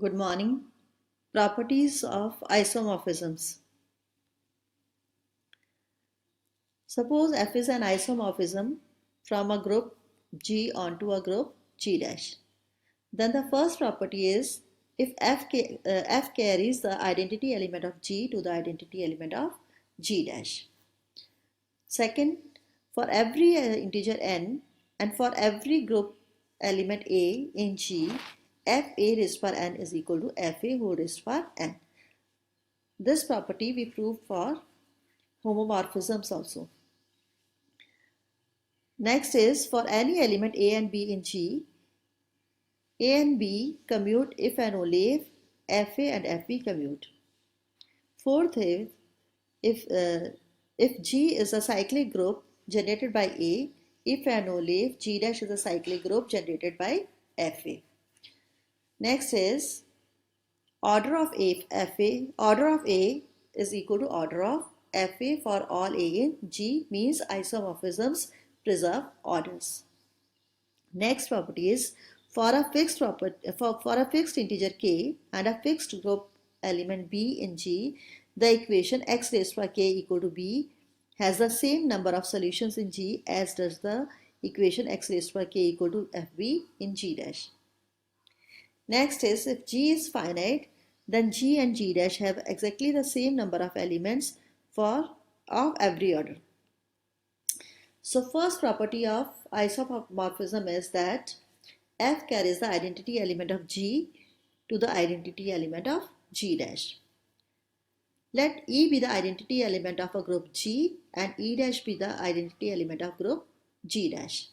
Good morning. Properties of isomorphisms. Suppose F is an isomorphism from a group G onto a group G dash. Then the first property is if F carries the identity element of G to the identity element of G dash. Second, for every integer n and for every group element A in G, F a raised to power n is equal to F a whole raised to power n. This property we proved for homomorphisms also. Next is for any element A and B in G, A and B commute if and only if Fa and Fb commute. Fourth is if G is a cyclic group generated by A, if and only if G dash is a cyclic group generated by Fa. Next is order of A is equal to order of Fa for all A in G, means isomorphisms preserve orders. Next property is for a fixed integer k and a fixed group element B in G, the equation x raised to k equal to b has the same number of solutions in G as does the equation x raised to k equal to fb in G dash. Next is if G is finite, then G and G dash have exactly the same number of elements of every order. So first property of isomorphism is that F carries the identity element of G to the identity element of G dash. Let E be the identity element of a group G and E dash be the identity element of group G dash.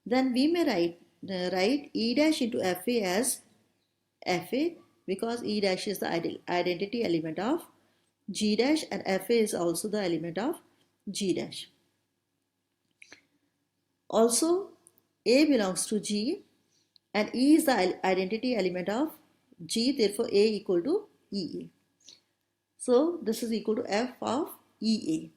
Then we may write E dash into Fa as Fa because E dash is the identity element of G dash and Fa is also the element of G dash. Also, A belongs to G and E is the identity element of G, therefore A equal to Ea. So this is equal to F of Ea.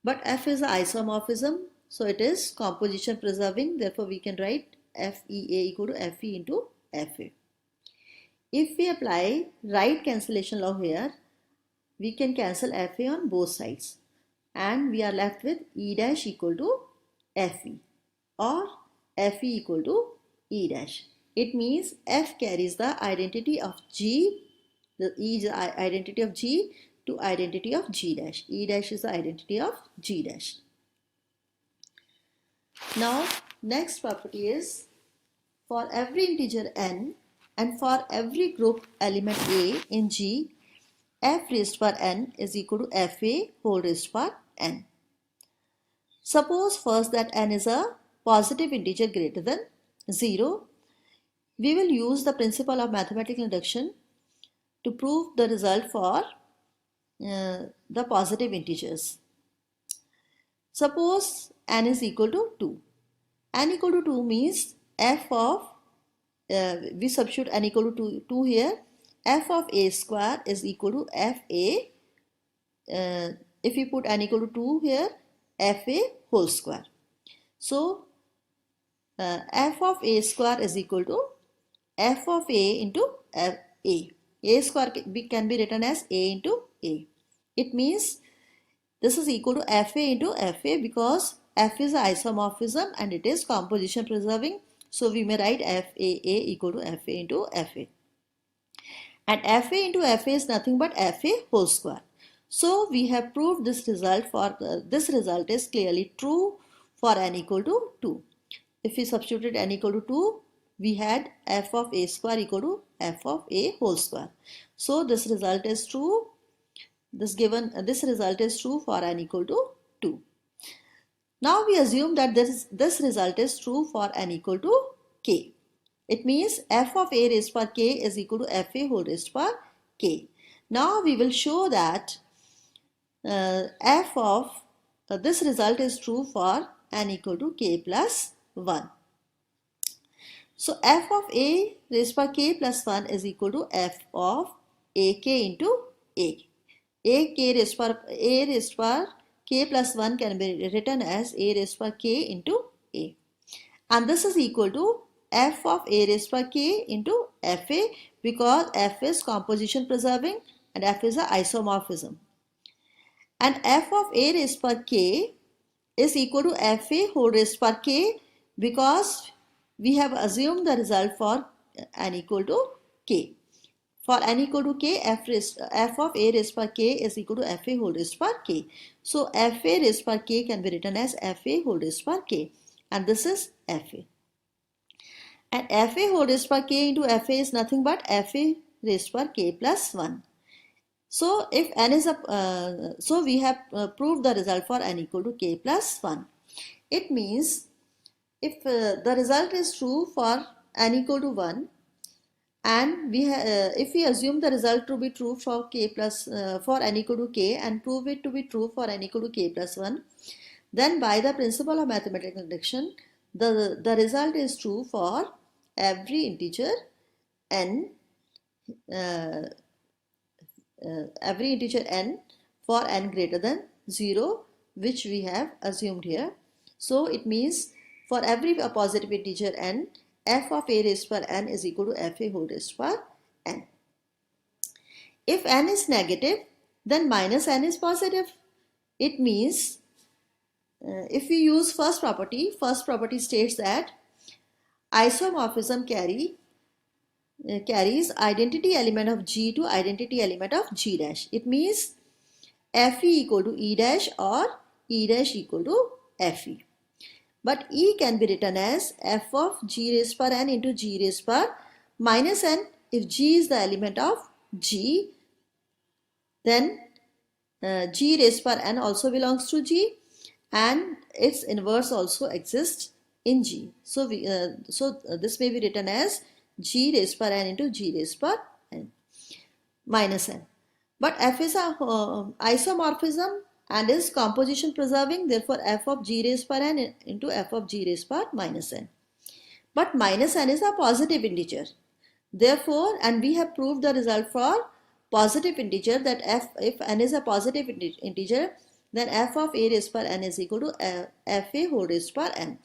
But F is an isomorphism, so it is composition preserving, therefore we can write Fea equal to Fe into Fa. If we apply right cancellation law here, we can cancel Fa on both sides and we are left with E dash equal to Fe or Fe equal to E dash. It means F carries the identity of G, the E is the identity of G to identity of G dash. E dash is the identity of G dash. Now next property is for every integer n and for every group element A in G, F raised to power n is equal to Fa whole raised to power n. Suppose first that n is a positive integer greater than 0. We will use the principle of mathematical induction to prove the result for the positive integers. Suppose n is equal to 2. N equal to 2 means f of, we substitute n equal to 2 here, f of a square is equal to fa, if we put n equal to 2 here, fa whole square. So f of a square is equal to f of a into a. A square can be written as a into a. It means this is equal to fa into fa because f is isomorphism and it is composition preserving. So we may write faa equal to fa into fa. And fa into fa is nothing but fa whole square. So we have proved this result for this result is clearly true for n equal to 2. If we substituted n equal to 2, we had f of a square equal to f of a whole square. So this result is true. This result is true for n equal to 2. Now we assume that this result is true for n equal to k. It means f of a raised to power k is equal to fa whole raised to power k. Now we will show that this result is true for n equal to k plus 1. So f of a raised to power k plus 1 is equal to f of ak into a. A raised to power k plus 1 can be written as a raised to power k into a. And this is equal to f of a raised by k into fa, because f is composition preserving and f is a isomorphism. And f of a raised by k is equal to fa whole raised by k, because we have assumed the result for n equal to k. For n equal to k, f of a raised by k is equal to fa whole raised by k. So fa raised by k can be written as fa whole raised by k, and this is fa. And fa whole raised by k into fa is nothing but fa raised by k plus 1. So if n is so we have proved the result for n equal to k plus 1. It means if the result is true for n equal to 1, and if we assume the result to be true for k plus for n equal to k and prove it to be true for n equal to k plus 1, then by the principle of mathematical induction, the result is true for every integer n, for n greater than 0, which we have assumed here. So it means for every positive integer n, f of a raised by n is equal to fa whole raised by n. If n is negative, then minus n is positive. It means if we use first property states that isomorphism carries identity element of G to identity element of G dash. It means Fe equal to E dash or E dash equal to Fe. But E can be written as f of G raised per n into G raised per minus n. If G is the element of G, then G raised per n also belongs to G, and its inverse also exists in G. So this may be written as G raised per n into G raised per n minus n. But f is a isomorphism and is composition preserving, therefore f of G raised per n into f of G raised per minus n. But minus n is a positive integer. Therefore, and we have proved the result for positive integer that if n is a positive integer, then f of a raised per n is equal to fa whole raised per n.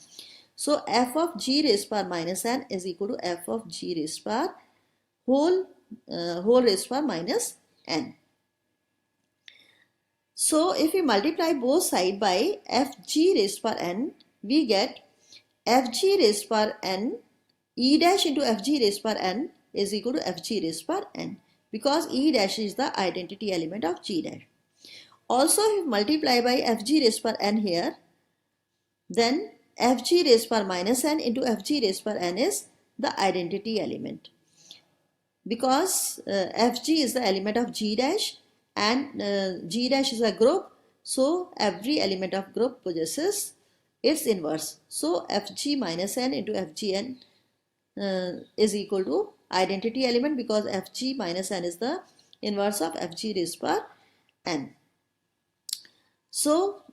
So f of G raised per minus n is equal to f of G raised per whole raised per minus n. So if we multiply both sides by fg raised per n, we get fg raised per n e dash into fg raised per n is equal to fg raised per n, because e dash is the identity element of g dash. Also, if we multiply by fg raised per n here, then fg raised per minus n into fg raised per n is the identity element, because fg is the element of g dash and g dash is a group, so every element of group possesses its inverse. So fg minus n into fgn is equal to identity element, because fg minus n is the inverse of fg raised per n. So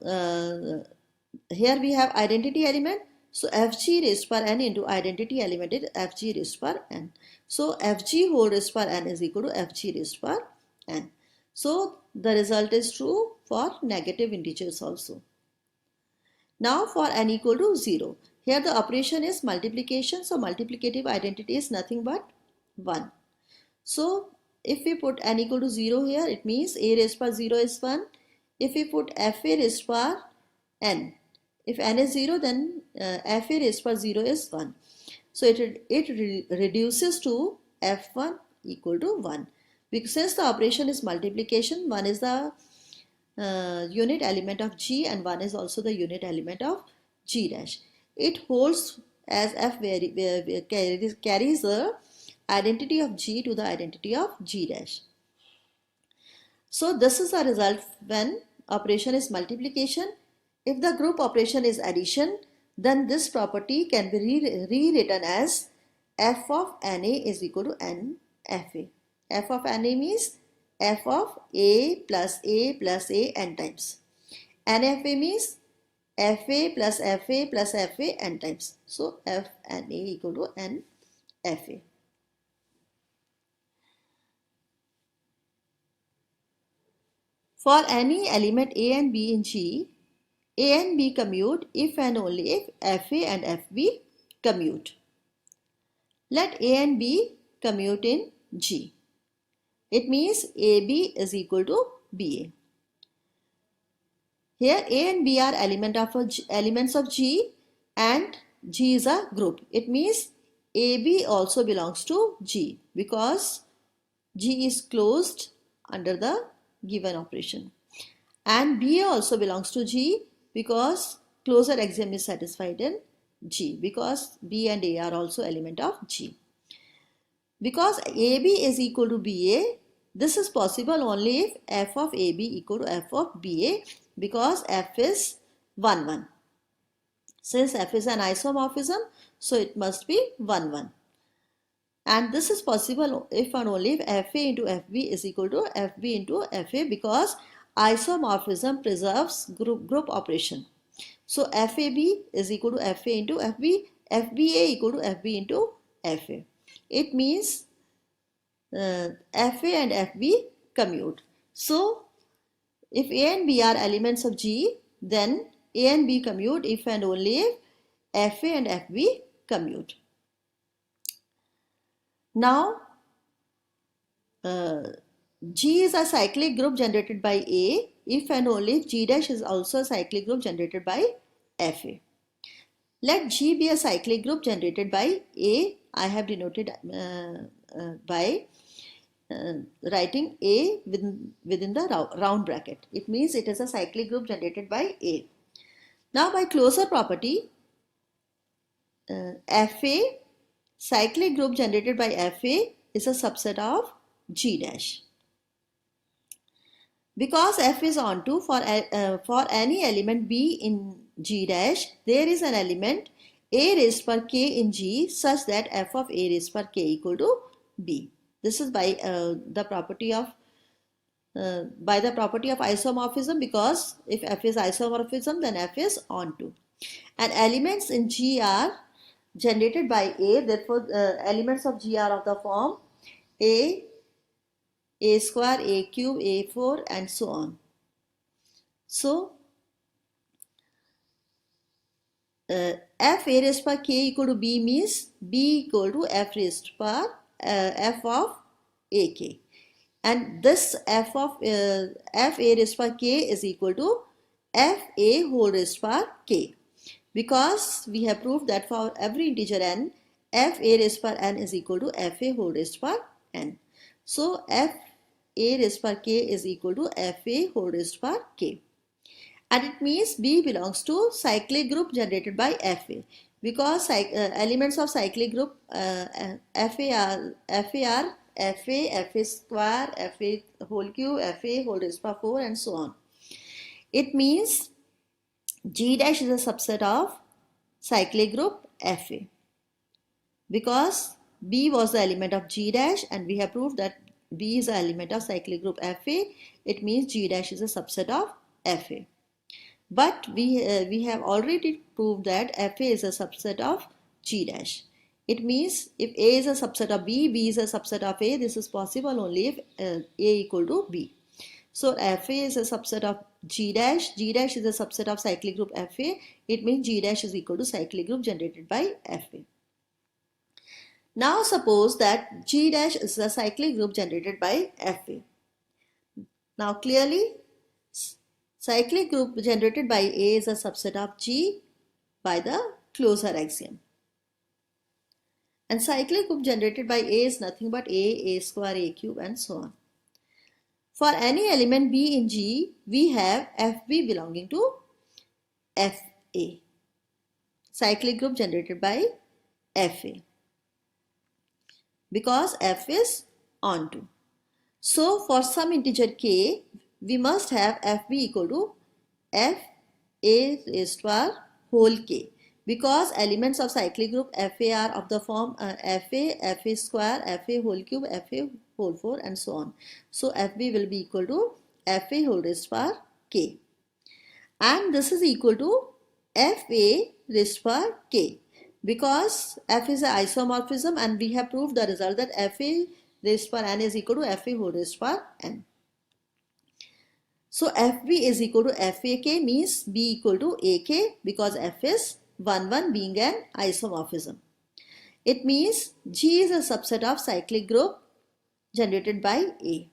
here we have identity element. So fg raised per n into identity element is fg raised per n. So fg whole raised per n is equal to fg raised per n. So the result is true for negative integers also. Now for n equal to 0. Here the operation is multiplication. So multiplicative identity is nothing but 1. So if we put n equal to 0 here, it means a raised per 0 is 1. If we put fa raised per n, if n is 0, then fa raised per 0 is 1. So it reduces to f1 equal to 1. Because since the operation is multiplication, 1 is the unit element of g and 1 is also the unit element of g dash. It holds as f carries the identity of g to the identity of g dash. So this is the result when operation is multiplication. If the group operation is addition, then this property can be rewritten as f of na is equal to n fa. F of na means f of a plus a plus a n times. NFA means fa plus fa plus fa n times. So f na equal to n fa. For any element a and b in G, a and b commute if and only if fa and fb commute. Let A and B commute in G. It means AB is equal to BA. Here A and B are elements of G, and G is a group. It means AB also belongs to G because G is closed under the given operation. And BA also belongs to G because closure axiom is satisfied in G, because B and A are also element of G. Because AB is equal to BA, this is possible only if f of AB equal to f of BA, because f is 1, 1. Since f is an isomorphism, so it must be 1, 1. And this is possible if and only if FA into FB is equal to FB into FA, because isomorphism preserves group operation. So FAB is equal to FA into FB, FBA equal to FB into FA. It means FA and FB commute. So if A and B are elements of G, then A and B commute if and only if FA and FB commute. Now, G is a cyclic group generated by A if and only if G dash is also a cyclic group generated by FA. Let G be a cyclic group generated by A. I have denoted by writing A within the round bracket. It means it is a cyclic group generated by A. Now, by closure property, FA, cyclic group generated by FA, is a subset of G dash. Because F is onto, for any element B in G dash, there is an element A raised per K in G such that F of A raised per K equal to B. This is by the property of isomorphism, because if F is isomorphism, then F is onto. And elements in G are generated by A, therefore elements of G are of the form A square, A cube, A4 and so on. So F A raised per K equal to B means B equal to F raised per F of AK, and this F A raised per K is equal to F A whole raised per K, because we have proved that for every integer n, F A raised per n is equal to F A whole raised per n. So F A raised per K is equal to F A whole raised per K. And it means B belongs to cyclic group generated by FA, because elements of cyclic group FA are FA square, FA whole cube, FA whole raised by 4 and so on. It means G dash is a subset of cyclic group FA, because B was the element of G dash and we have proved that B is an element of cyclic group FA. It means G dash is a subset of FA. But we have already proved that FA is a subset of G dash. It means if A is a subset of B, B is a subset of A, this is possible only if A equal to B. So FA is a subset of G dash is a subset of cyclic group FA. It means G dash is equal to cyclic group generated by FA. Now suppose that G dash is a cyclic group generated by FA. Now clearly, cyclic group generated by A is a subset of G by the closure axiom. And cyclic group generated by A is nothing but A square, A cube and so on. For any element B in G, we have FB belonging to FA. Cyclic group generated by FA, because F is onto. So for some integer K, we must have FB equal to FA raised to whole K, because elements of cyclic group FA are of the form FA square, FA whole cube, FA whole 4 and so on. So FB will be equal to FA whole raised to K, and this is equal to FA raised to K, because F is an isomorphism and we have proved the result that FA raised to n is equal to FA whole raised to n. So FB is equal to FAK means B equal to AK, because F is 1, 1 being an isomorphism. It means G is a subset of cyclic group generated by A.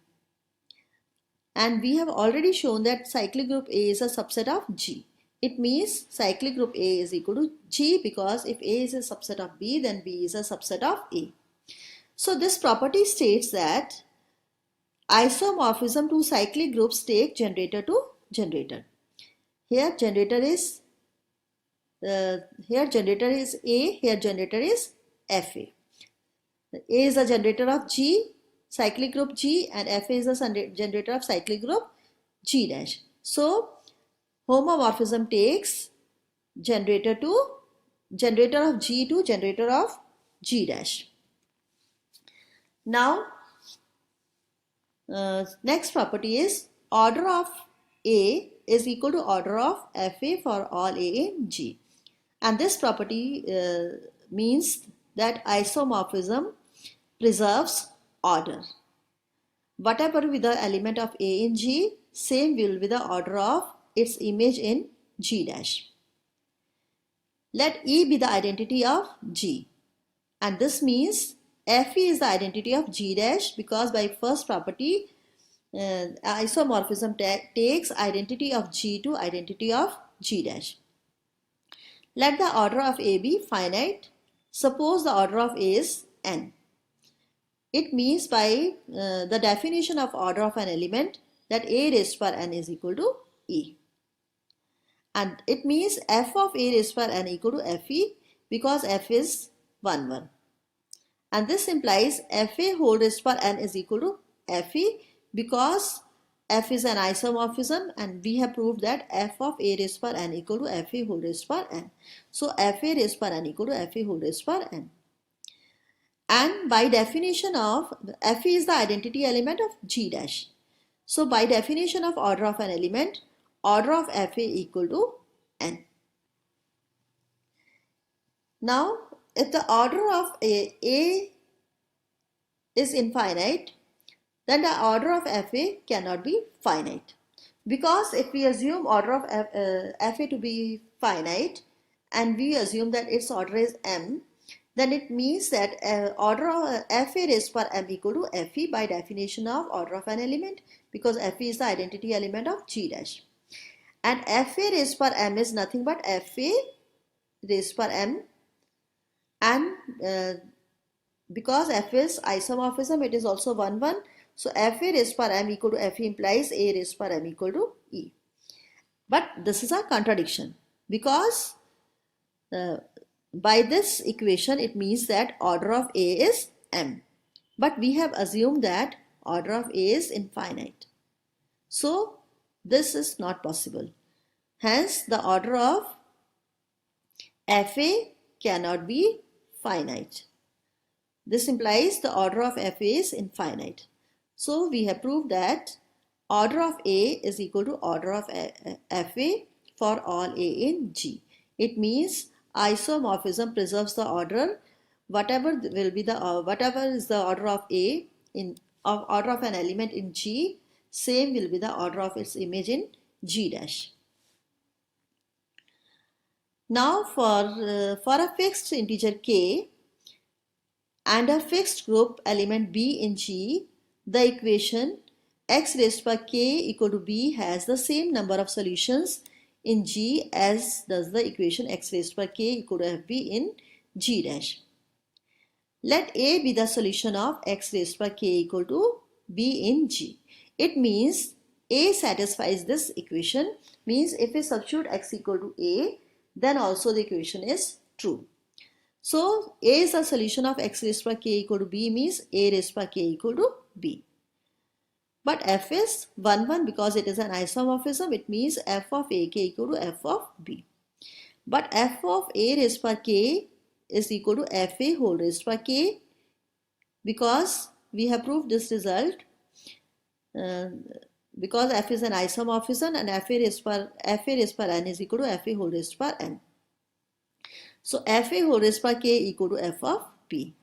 And we have already shown that cyclic group A is a subset of G. It means cyclic group A is equal to G, because if A is a subset of B, then B is a subset of A. So this property states that isomorphism to cyclic groups take generator to generator. Here generator is A, here generator is Fa. A is a generator of G, cyclic group G, and Fa is a generator of cyclic group G dash. So homomorphism takes generator of G to generator of G dash. Now next property is order of A is equal to order of Fa for all A in G. And this property means that isomorphism preserves order. Whatever be the element of A in G, same will be the order of its image in G dash. Let E be the identity of G, and this means Fe is the identity of G dash, because by first property isomorphism takes identity of G to identity of G dash. Let the order of A be finite. Suppose the order of A is n. It means by the definition of order of an element that A raised to power n is equal to E. And it means f of A raised to power n equal to Fe, because f is 1, 1. And this implies Fa whole raised to power n is equal to Fe, because f is an isomorphism, and we have proved that f of A raised to power n equal to Fa whole raised to power n. So Fa raised to power n equal to Fa whole raised to power n. And by definition of Fe is the identity element of G dash. So by definition of order of an element, order of Fa equal to n. Now if the order of A is infinite, then the order of Fa cannot be finite, because if we assume order of Fa to be finite and we assume that its order is m, then it means that order of Fa raised to power m equal to Fe by definition of order of an element, because Fe is the identity element of G dash. And Fa raised to power m is nothing but Fa raised to power m, and because F is isomorphism, it is also 1, 1. So Fa raised to power m equal to Fe implies A raised to power m equal to E. But this is a contradiction, because by this equation it means that order of A is m. But we have assumed that order of A is infinite. So this is not possible. Hence the order of Fa cannot be finite. This implies the order of Fa is infinite. So we have proved that order of A is equal to order of Fa for all A in G. It means isomorphism preserves the order. Whatever is the order of A order of an element in G, same will be the order of its image in G dash. Now for a fixed integer k and a fixed group element B in G, the equation x raised to power k equal to b has the same number of solutions in G as does the equation x raised to power k equal to fb in G dash. Let A be the solution of x raised to power k equal to b in G. It means A satisfies this equation, means if we substitute x equal to A, then also the equation is true. So A is the solution of x raised to power k equal to b, means A raised to power k equal to b. But f is 1, 1 because it is an isomorphism. It means f of ak equal to f of b. But f of A raised to power k is equal to fa whole raised to power k, because we have proved this result because f is an isomorphism and fa raised to power n is equal to fa whole raised to power n. So fa whole raised to power k equal to f of b.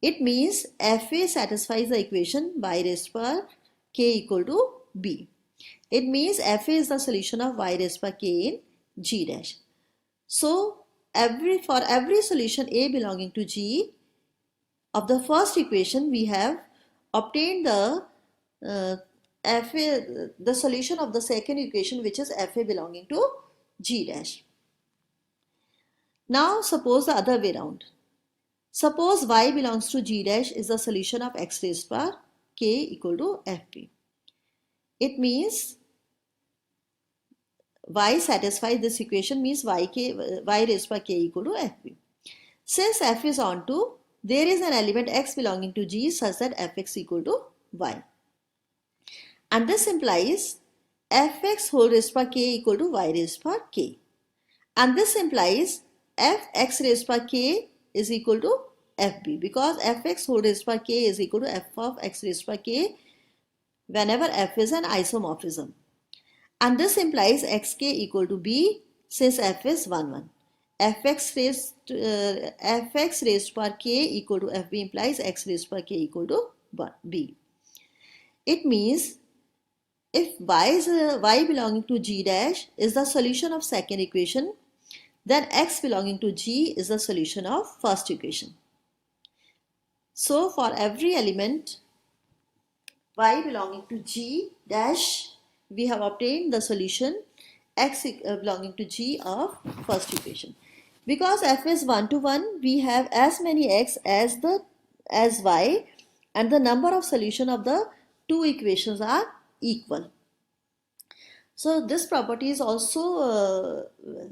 It means fa satisfies the equation y raised to power k equal to b. It means fa is the solution of y raised to power k in G dash. So for every solution A belonging to G of the first equation, we have obtained the the solution of the second equation, which is Fa belonging to G dash. Now suppose the other way around. Suppose y belongs to G dash is the solution of x raised power k equal to Fp. It means y satisfies this equation, means y raised by k equal to Fp. Since f is onto, there is an element x belonging to G such that fx equal to y. And this implies fx whole raised by k equal to y raised by k. And this implies fx raised by k is equal to Fb, because fx whole raised by k is equal to f of x raised by k whenever f is an isomorphism. And this implies xk equal to b since f is 1, 1. fx raised by k equal to fb implies x raised by k equal to b. It means if y belonging to G dash is the solution of second equation, then x belonging to G is the solution of first equation. So for every element y belonging to G dash, we have obtained the solution x belonging to G of first equation. Because f is 1 to 1, we have as many x as y, and the number of solution of the two equations are equal. So this property is also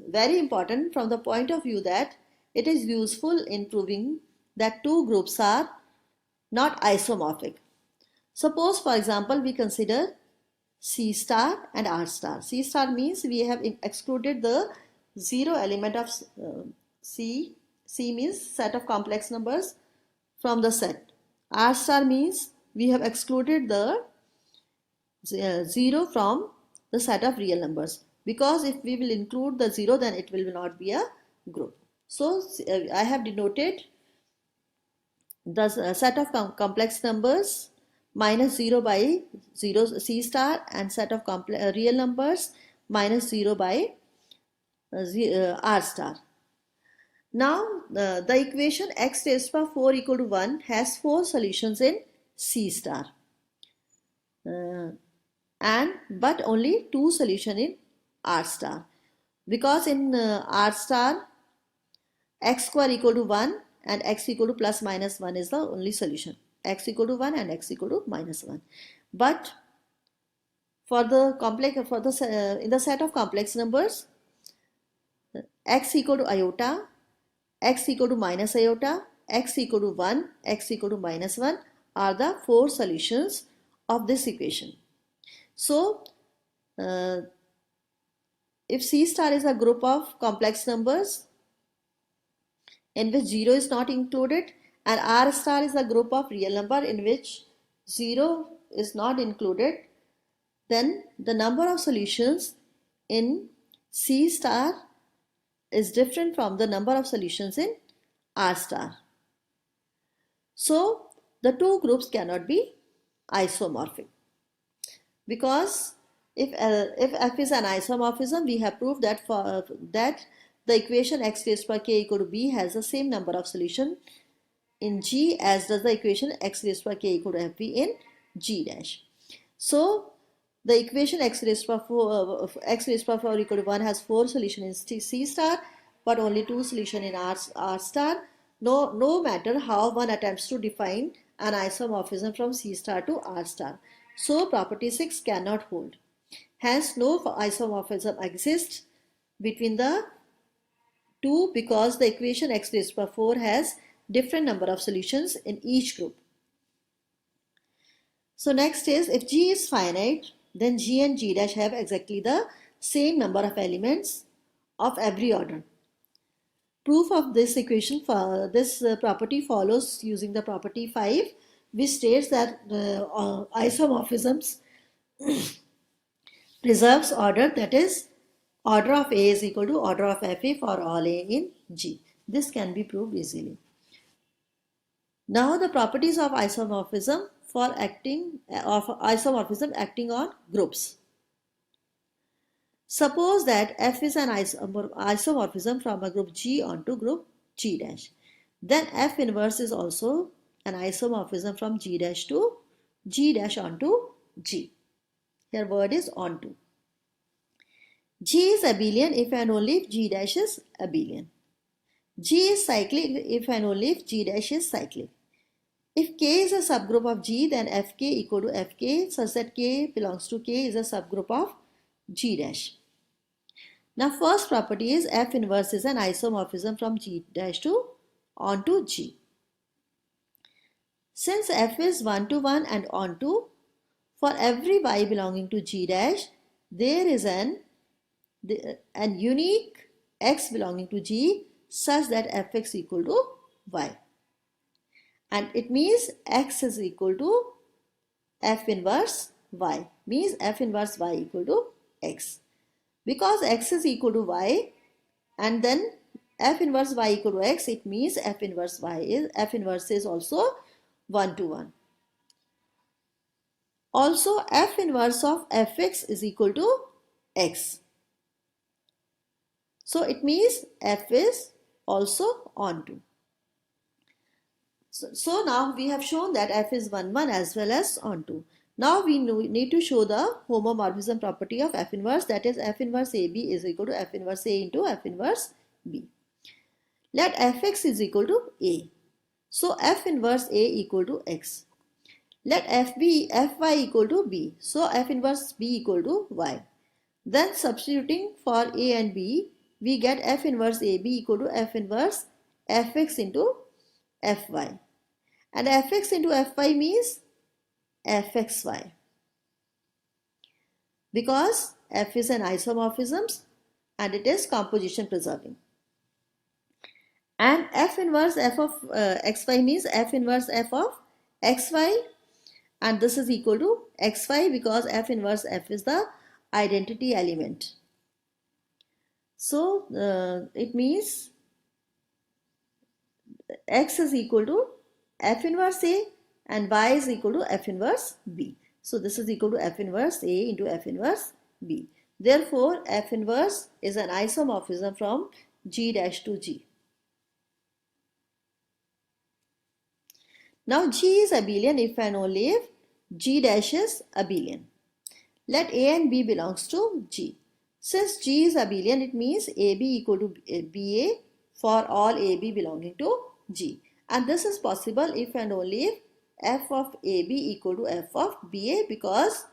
very important from the point of view that it is useful in proving that two groups are not isomorphic. Suppose, for example, we consider C star and R star. C star means we have excluded the zero element of C. C means set of complex numbers from the set. R star means we have excluded the zero from the set of real numbers, because if we will include the zero, then it will not be a group. So I have denoted the set of complex numbers minus 0 by 0 C star, and set of real numbers minus 0 by R star. Now the equation x raised by 4 equal to 1 has 4 solutions in C star, but only 2 solution in R star, because in R star x square equal to 1 and x equal to plus minus 1 is the only solution, x equal to 1 and x equal to minus 1. But for the in the set of complex numbers, x equal to iota, x equal to minus iota, x equal to 1, x equal to minus 1 are the 4 solutions of this equation. So if C star is a group of complex numbers in which 0 is not included, and R star is a group of real number in which 0 is not included, then the number of solutions in C star is different from the number of solutions in R star. So the two groups cannot be isomorphic, because if f is an isomorphism, we have proved that that the equation x raised by k equal to b has the same number of solution in G as does the equation x raised by k equal to fb in G dash. So the equation x raised by 4 equal to 1 has 4 solution in C star, but only 2 solution in R star. No matter how one attempts to define an isomorphism from C star to R star. So property 6 cannot hold. Hence no isomorphism exists between the two, because the equation x raised by 4 has different number of solutions in each group. So next is, if G is finite, then G and G dash have exactly the same number of elements of every order. Proof of this equation for this property follows using the property 5, which states that isomorphisms preserves order, that is, order of A is equal to order of FA for all A in G. This can be proved easily. Now the properties of isomorphism acting on groups. Suppose that F is an isomorphism from a group G onto group G dash. Then F inverse is also an isomorphism from G dash to G dash onto G. Here word is onto. G is abelian if and only if G dash is abelian. G is cyclic if and only if G dash is cyclic. If K is a subgroup of G, then Fk equal to Fk such that K belongs to K is a subgroup of G dash. Now first property is F inverse is an isomorphism from G dash to onto G. Since F is 1 to 1 and onto, for every y belonging to G dash, there is an unique x belonging to G such that Fx equal to y. And it means x is equal to F inverse y, means F inverse y equal to x. Because x is equal to y and then F inverse y equal to x, it means F inverse is also 1 to 1. Also F inverse of Fx is equal to x. So it means F is also onto. So now we have shown that F is 1, 1 as well as onto. Now we need to show the homomorphism property of F inverse, that is F inverse AB is equal to F inverse A into F inverse B. Let Fx is equal to A. So F inverse A equal to x. Let Fy equal to B. So F inverse B equal to y. Then substituting for A and B, we get F inverse AB equal to F inverse Fx into Fy. And Fx into Fy means Fxy. Because F is an isomorphism and it is composition preserving. And F inverse F of xy means F inverse F of xy, and this is equal to xy because F inverse F is the identity element. So it means x is equal to F inverse A and y is equal to F inverse B. So this is equal to F inverse A into F inverse B. Therefore, F inverse is an isomorphism from G dash to G. Now G is abelian if and only if G dash is abelian. Let A and B belongs to G. Since G is abelian, it means AB equal to BA for all AB belonging to G. And this is possible if and only if F of AB equal to F of BA, because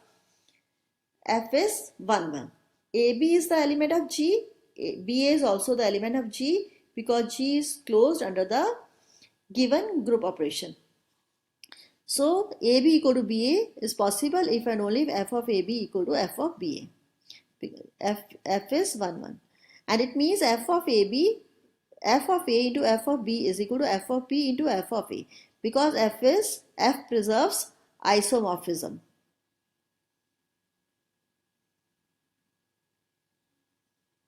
F is 1, 1. AB is the element of G, BA is also the element of G because G is closed under the given group operation. So AB equal to BA is possible if and only if F of AB equal to F of BA. F is 1, 1. And it means F of A into F of B is equal to F of B into F of A, because F preserves isomorphism.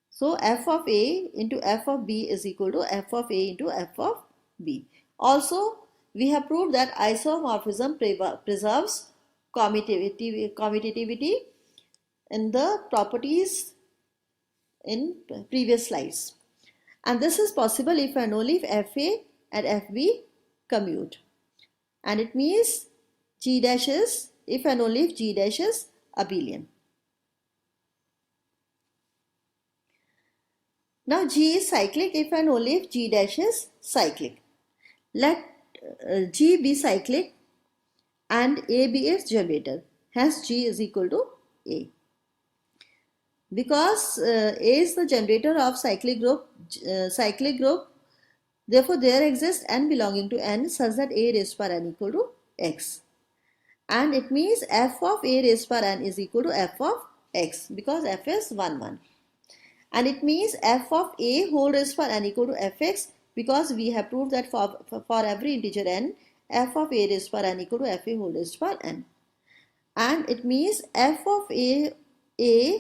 So F of A into F of B is equal to F of A into F of B. Also, we have proved that isomorphism preserves commutativity in the properties in previous slides. And this is possible if and only if FA and FB commute. And it means G dash is, if and only if G dash is abelian. Now G is cyclic if and only if G dash is cyclic. Let G be cyclic and A be its generator. Hence G is equal to A. Because A is the generator of cyclic group, therefore there exists n belonging to n such that A raised per n equal to x. And it means F of A raised per n is equal to F of x, because F is 1, 1. And it means F of A whole raised per n equal to Fx, because we have proved that for every integer n, F of A raised per n equal to Fa whole raised per n. And it means F of A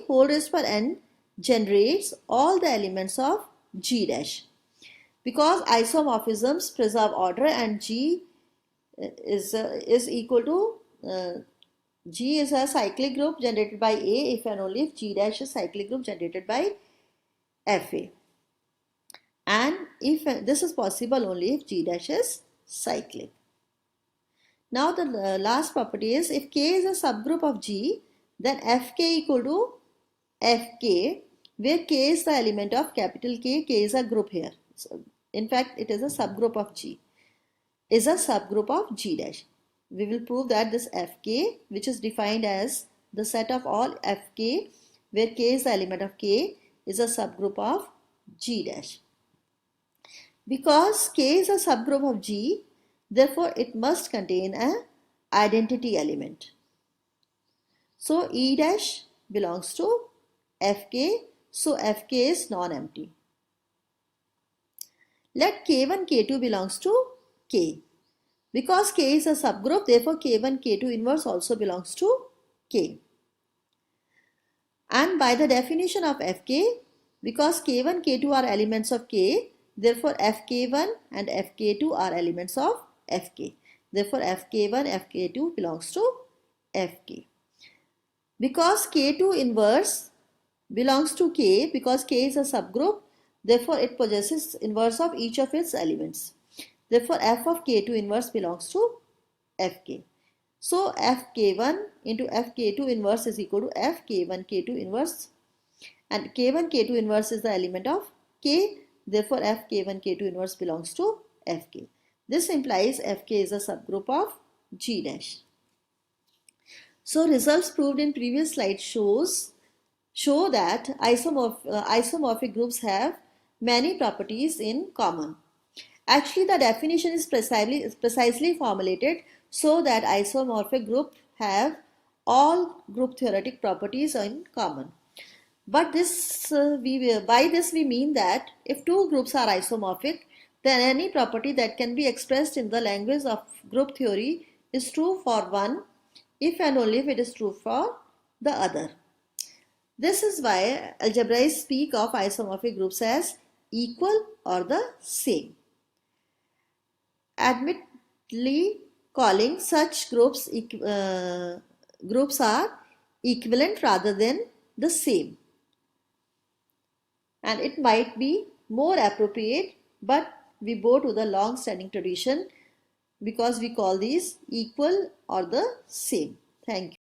whole raised per n generates all the elements of G dash. Because isomorphisms preserve order and G is equal to G is a cyclic group generated by A if and only if G dash is cyclic group generated by Fa. And if this is possible only if G dash is cyclic. Now the last property is if K is a subgroup of G, then Fk equal to Fk, where K is the element of capital K is a group here. So, in fact, it is a subgroup of G, is a subgroup of G dash. We will prove that this Fk, which is defined as the set of all Fk, where K is the element of K, is a subgroup of G dash. Because K is a subgroup of G, therefore it must contain an identity element. So E dash belongs to Fk, so Fk is non-empty. Let K1, K2 belongs to K. Because K is a subgroup, therefore K1, K2 inverse also belongs to K. And by the definition of Fk, because K1, K2 are elements of K, therefore Fk1 and Fk2 are elements of Fk. Therefore Fk1, Fk2 belongs to Fk. Because K2 inverse belongs to K, because K is a subgroup, therefore it possesses inverse of each of its elements. Therefore F of K2 inverse belongs to Fk. So Fk1 into Fk2 inverse is equal to Fk1 K2 inverse, and K1 K2 inverse is the element of K, therefore Fk1 K2 inverse belongs to Fk. This implies Fk is a subgroup of G dash. So results proved in previous slide show that isomorphic groups have many properties in common. Actually, the definition is precisely formulated so that isomorphic groups have all group theoretic properties in common. But by this we mean that if two groups are isomorphic, then any property that can be expressed in the language of group theory is true for one if and only if it is true for the other. This is why algebraists speak of isomorphic groups as equal or the same. Admittedly, calling such groups are equivalent rather than the same, and it might be more appropriate, but we bow to the long-standing tradition because we call these equal or the same. Thank you.